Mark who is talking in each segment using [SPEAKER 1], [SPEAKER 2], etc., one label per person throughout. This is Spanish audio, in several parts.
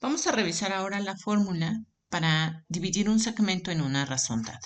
[SPEAKER 1] Vamos a revisar ahora la fórmula para dividir un segmento en una razón dada.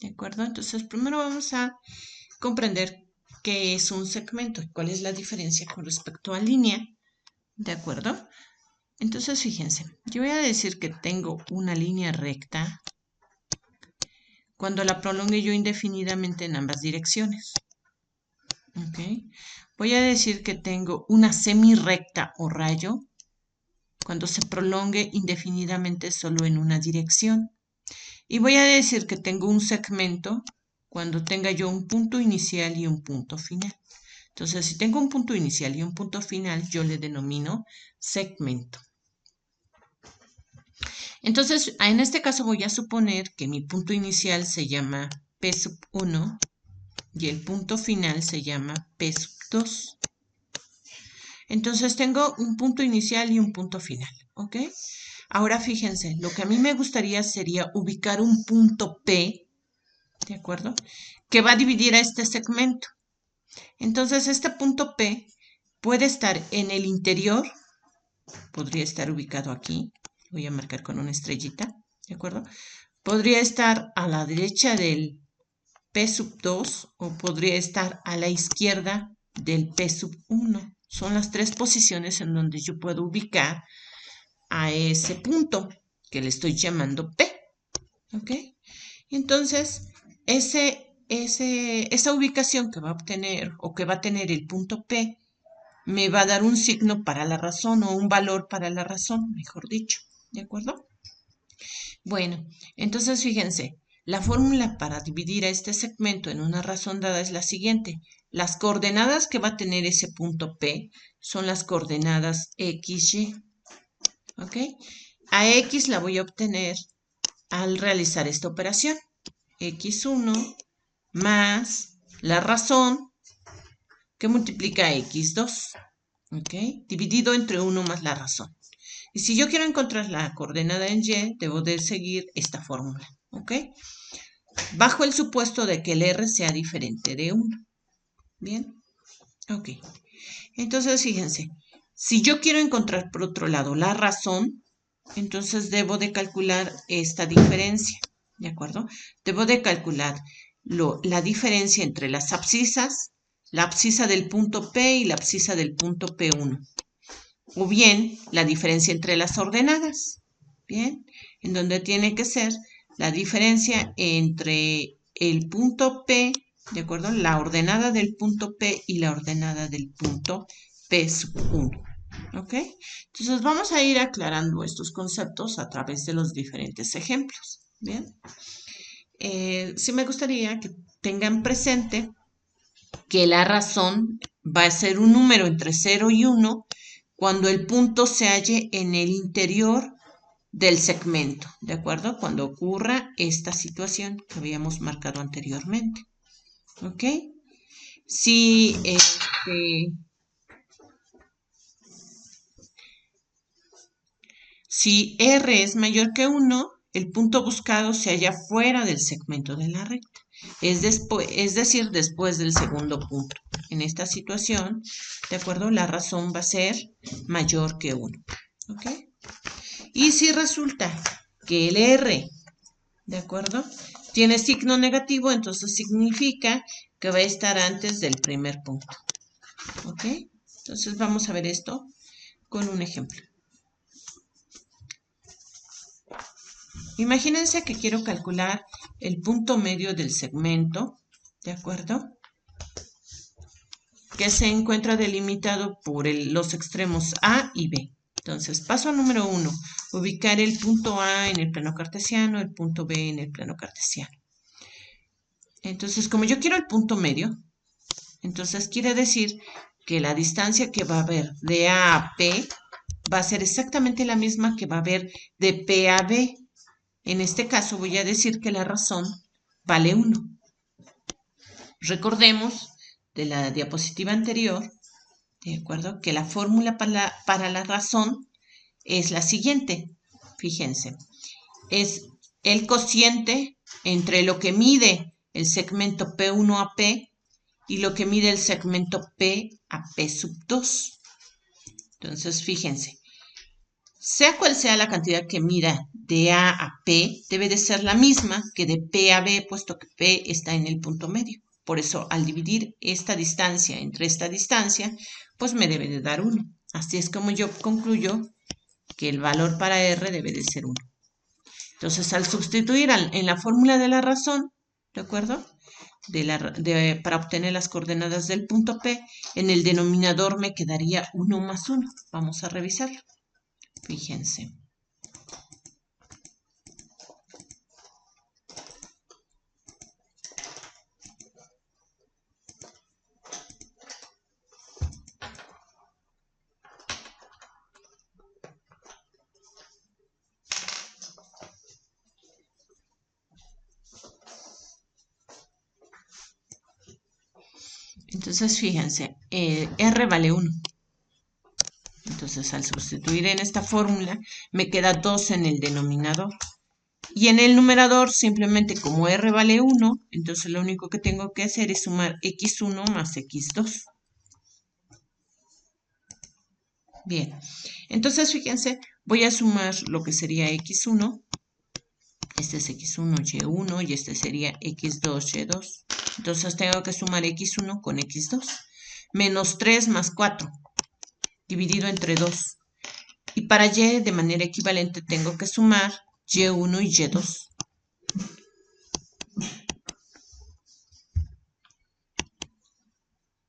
[SPEAKER 1] ¿De acuerdo? Entonces, primero vamos a comprender qué es un segmento y cuál es la diferencia con respecto a línea. ¿De acuerdo? Entonces, fíjense, yo voy a decir que tengo una línea recta cuando la prolongue yo indefinidamente en ambas direcciones. ¿Ok? Voy a decir que tengo una semirrecta o rayo cuando se prolongue indefinidamente solo en una dirección. Y voy a decir que tengo un segmento cuando tenga yo un punto inicial y un punto final. Entonces, si tengo un punto inicial y un punto final, yo le denomino segmento. Entonces, en este caso voy a suponer que mi punto inicial se llama P sub 1 y el punto final se llama P sub 2. Entonces, tengo un punto inicial y un punto final, ¿ok? Ahora fíjense, lo que a mí me gustaría sería ubicar un punto P, ¿de acuerdo? Que va a dividir a este segmento. Entonces, este punto P puede estar en el interior, podría estar ubicado aquí, voy a marcar con una estrellita, ¿de acuerdo? Podría estar a la derecha del P sub 2 o podría estar a la izquierda del P sub 1. Son las tres posiciones en donde yo puedo ubicar a ese punto que le estoy llamando P. ¿Ok? Entonces, esa ubicación que va a obtener o que va a tener el punto P me va a dar un signo para la razón o un valor para la razón, mejor dicho. ¿De acuerdo? Bueno, entonces fíjense, la fórmula para dividir a este segmento en una razón dada es la siguiente. Las coordenadas que va a tener ese punto P son las coordenadas X, Y. ¿Ok? A X la voy a obtener al realizar esta operación. X1 más la razón que multiplica X2. ¿Ok? Dividido entre 1 más la razón. Y si yo quiero encontrar la coordenada en Y, debo de seguir esta fórmula. ¿Ok? Bajo el supuesto de que el R sea diferente de 1. ¿Bien? Ok. Entonces, fíjense, si yo quiero encontrar por otro lado la razón, entonces debo de calcular esta diferencia, ¿de acuerdo? Debo de calcular la diferencia entre las abscisas, la abscisa del punto P y la abscisa del punto P1. O bien, la diferencia entre las ordenadas, ¿bien? En donde tiene que ser la diferencia entre el punto P, ¿de acuerdo? La ordenada del punto P y la ordenada del punto P sub 1. ¿Ok? Entonces vamos a ir aclarando estos conceptos a través de los diferentes ejemplos. Bien. Sí me gustaría que tengan presente que la razón va a ser un número entre 0 y 1 cuando el punto se halle en el interior del segmento, ¿de acuerdo? Cuando ocurra esta situación que habíamos marcado anteriormente. ¿Ok? Si Si R es mayor que 1, el punto buscado se halla fuera del segmento de la recta, es decir, después del segundo punto. En esta situación, ¿de acuerdo? La razón va a ser mayor que 1. ¿Ok? Y si resulta que el R, ¿de acuerdo?, tiene signo negativo, entonces significa que va a estar antes del primer punto. ¿Ok? Entonces vamos a ver esto con un ejemplo. Imagínense que quiero calcular el punto medio del segmento, ¿de acuerdo?, que se encuentra delimitado por los extremos A y B. Entonces, paso número 1, ubicar el punto A en el plano cartesiano, el punto B en el plano cartesiano. Entonces, como yo quiero el punto medio, entonces quiere decir que la distancia que va a haber de A a P va a ser exactamente la misma que va a haber de P a B. En este caso voy a decir que la razón vale 1. Recordemos de la diapositiva anterior, ¿de acuerdo?, que la fórmula para la razón es la siguiente. Fíjense, es el cociente entre lo que mide el segmento P1 a P y lo que mide el segmento P a P sub 2. Entonces, fíjense, Sea cual sea la cantidad que mida de A a P, debe de ser la misma que de P a B, puesto que P está en el punto medio. Por eso, al dividir esta distancia entre esta distancia, pues me debe de dar 1. Así es como yo concluyo que el valor para R debe de ser 1. Entonces, al sustituir en la fórmula de la razón, ¿de acuerdo? Para obtener las coordenadas del punto P, en el denominador me quedaría 1 más 1. Vamos a revisarlo. Fíjense. Entonces, fíjense, R vale 1. Entonces, al sustituir en esta fórmula, me queda 2 en el denominador. Y en el numerador, simplemente como R vale 1, entonces lo único que tengo que hacer es sumar x1 más x2. Bien, entonces fíjense, voy a sumar lo que sería x1. Este es x1, y1, y este sería x2, y2. Entonces tengo que sumar x1 con x2. Menos 3 más 4, dividido entre 2. Y para y, de manera equivalente, tengo que sumar y1 y y2.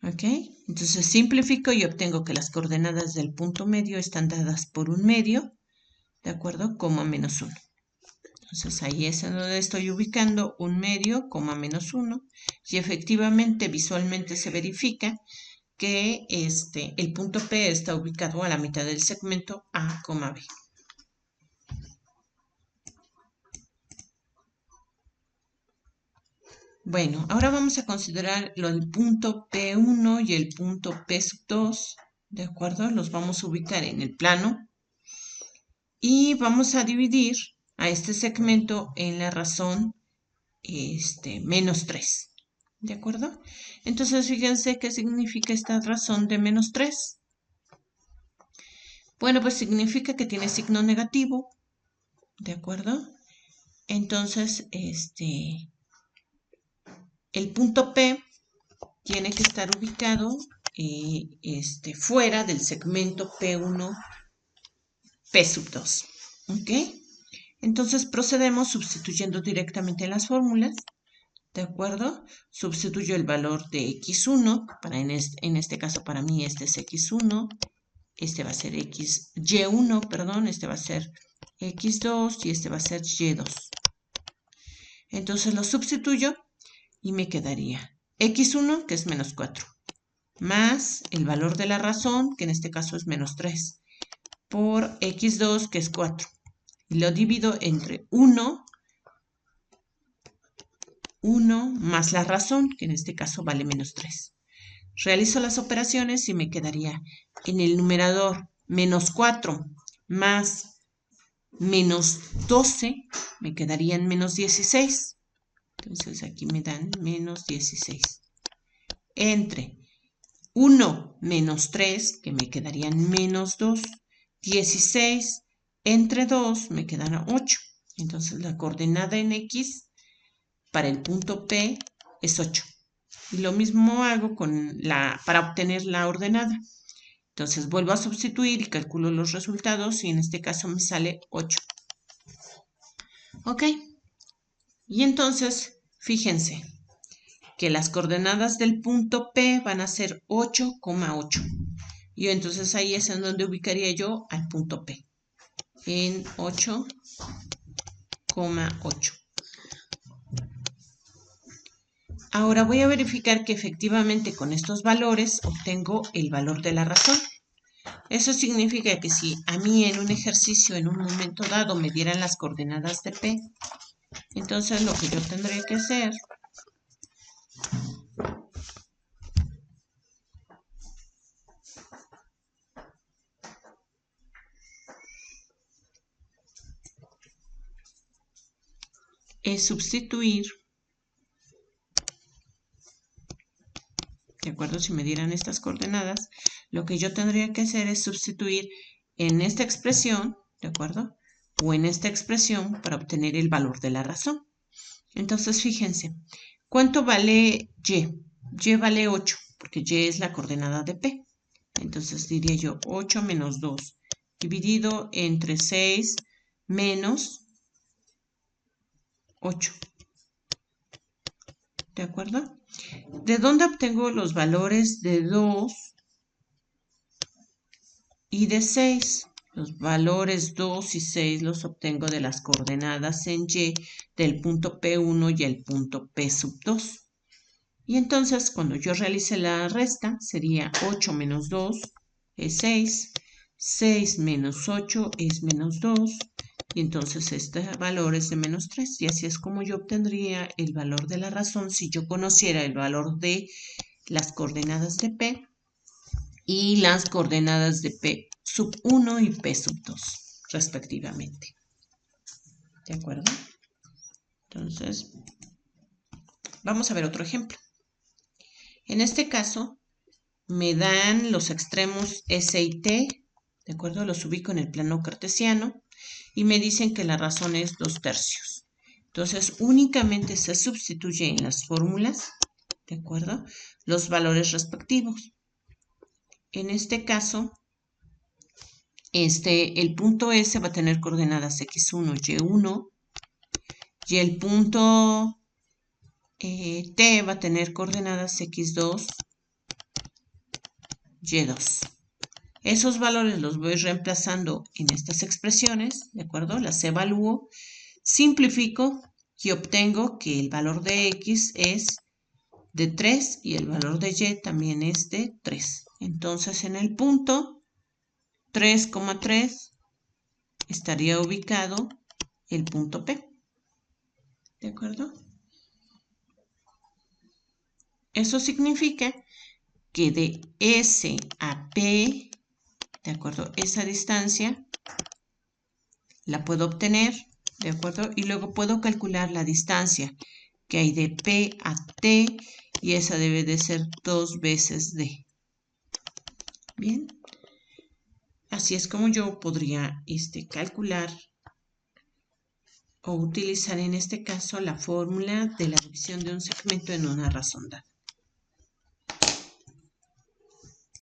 [SPEAKER 1] ¿Ok? Entonces simplifico y obtengo que las coordenadas del punto medio están dadas por un medio, ¿de acuerdo? Coma menos 1. Entonces ahí es en donde estoy ubicando un medio, coma menos 1. Y efectivamente, visualmente se verifica que el punto P está ubicado a la mitad del segmento A, B. Bueno, ahora vamos a considerar el punto P1 y el punto P2, ¿de acuerdo? Los vamos a ubicar en el plano y vamos a dividir a este segmento en la razón menos 3, ¿de acuerdo? Entonces, fíjense qué significa esta razón de menos 3. Bueno, pues significa que tiene signo negativo, ¿de acuerdo? Entonces, el punto P tiene que estar ubicado fuera del segmento P1, P2. ¿Ok? Entonces procedemos sustituyendo directamente en las fórmulas. ¿De acuerdo? Sustituyo el valor de x1, en este caso para mí este es x1, este va a ser y1, perdón, este va a ser x2 y este va a ser y2. Entonces lo sustituyo y me quedaría x1, que es menos 4, más el valor de la razón, que en este caso es menos 3, por x2, que es 4. Y lo divido entre 1 más la razón, que en este caso vale menos 3. Realizo las operaciones y me quedaría en el numerador menos 4 más menos 12, me quedarían menos 16. Entonces aquí me dan menos 16. Entre 1 menos 3, que me quedarían menos 2, 16, entre 2 me quedará 8. Entonces la coordenada en X para el punto P es 8. Y lo mismo hago para obtener la ordenada. Entonces vuelvo a sustituir y calculo los resultados y en este caso me sale 8. ¿Ok? Y entonces, fíjense que las coordenadas del punto P van a ser 8,8. Y entonces ahí es en donde ubicaría yo al punto P. En 8,8. Ahora voy a verificar que efectivamente con estos valores obtengo el valor de la razón. Eso significa que si a mí en un ejercicio, en un momento dado, me dieran las coordenadas de P, entonces lo que yo tendría que hacer es sustituir, ¿de acuerdo? Si me dieran estas coordenadas, lo que yo tendría que hacer es sustituir en esta expresión ¿de acuerdo? O en esta expresión para obtener el valor de la razón. Entonces, fíjense, ¿cuánto vale y? Y vale 8, porque y es la coordenada de P. Entonces diría yo 8 menos 2, dividido entre 6 menos 8. ¿De acuerdo? ¿De dónde obtengo los valores de 2 y de 6? Los valores 2 y 6 los obtengo de las coordenadas en Y del punto P1 y el punto P sub 2. Y entonces, cuando yo realice la resta, sería 8 menos 2 es 6, 6 menos 8 es menos 2, y entonces este valor es de menos 3. Y así es como yo obtendría el valor de la razón si yo conociera el valor de las coordenadas de P y las coordenadas de P sub 1 y P sub 2, respectivamente. ¿De acuerdo? Entonces, vamos a ver otro ejemplo. En este caso, me dan los extremos S y T, ¿de acuerdo? Los ubico en el plano cartesiano y me dicen que la razón es 2/3. Entonces, únicamente se sustituye en las fórmulas, ¿de acuerdo? Los valores respectivos. En este caso, el punto S va a tener coordenadas x1, y1, y el punto T va a tener coordenadas x2, y2. Esos valores los voy reemplazando en estas expresiones, ¿de acuerdo? Las evalúo, simplifico y obtengo que el valor de x es de 3 y el valor de y también es de 3. Entonces, en el punto 3,3 estaría ubicado el punto P. ¿De acuerdo? Eso significa que de S a P, ¿de acuerdo? Esa distancia la puedo obtener, ¿de acuerdo? Y luego puedo calcular la distancia que hay de P a T y esa debe de ser 2 veces D. Bien. Así es como yo podría calcular o utilizar en este caso la fórmula de la división de un segmento en una razón dada.